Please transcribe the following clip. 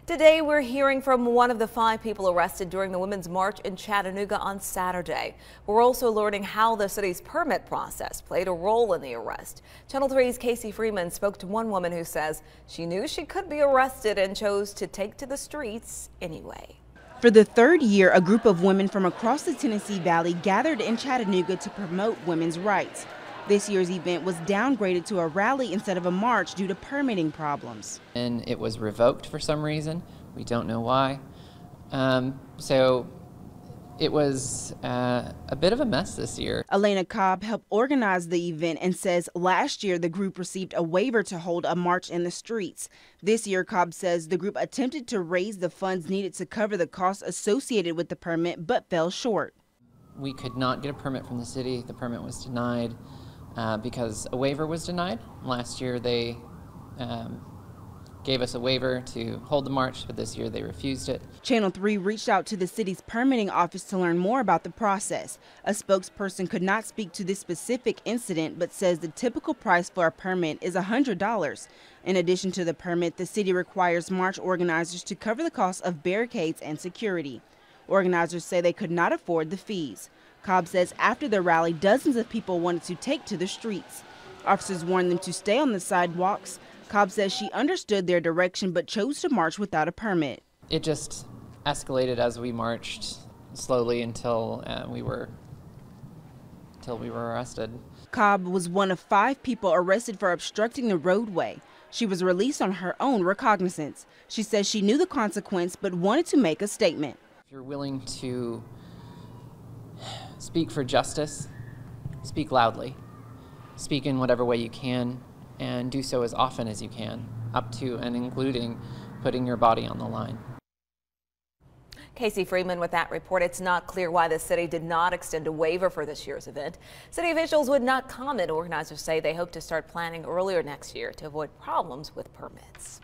Today, we're hearing from one of the 5 people arrested during the Women's March in Chattanooga on Saturday. We're also learning how the city's permit process played a role in the arrest. Channel 3's Casey Freeman spoke to one woman who says she knew she could be arrested and chose to take to the streets anyway. For the 3rd year, a group of women from across the Tennessee Valley gathered in Chattanooga to promote women's rights. This year's event was downgraded to a rally instead of a march due to permitting problems. And it was revoked for some reason. We don't know why. So it was a bit of a mess this year. Elena Cobb helped organize the event and says last year the group received a waiver to hold a march in the streets. This year, Cobb says the group attempted to raise the funds needed to cover the costs associated with the permit but fell short. We could not get a permit from the city. The permit was denied. Because a waiver was denied. Last year they gave us a waiver to hold the march, but this year they refused it. Channel 3 reached out to the city's permitting office to learn more about the process. A spokesperson could not speak to this specific incident, but says the typical price for a permit is $100. In addition to the permit, the city requires march organizers to cover the cost of barricades and security. Organizers say they could not afford the fees. Cobb says after the rally, dozens of people wanted to take to the streets. Officers warned them to stay on the sidewalks. Cobb says she understood their direction but chose to march without a permit. It just escalated as we marched slowly until we were arrested. Cobb was one of 5 people arrested for obstructing the roadway. She was released on her own recognizance. She says she knew the consequence but wanted to make a statement. If you're willing to speak for justice, speak loudly, speak in whatever way you can, and do so as often as you can, up to and including putting your body on the line. Casey Freeman with that report. It's not clear why the city did not extend a waiver for this year's event. City officials would not comment. Organizers say they hope to start planning earlier next year to avoid problems with permits.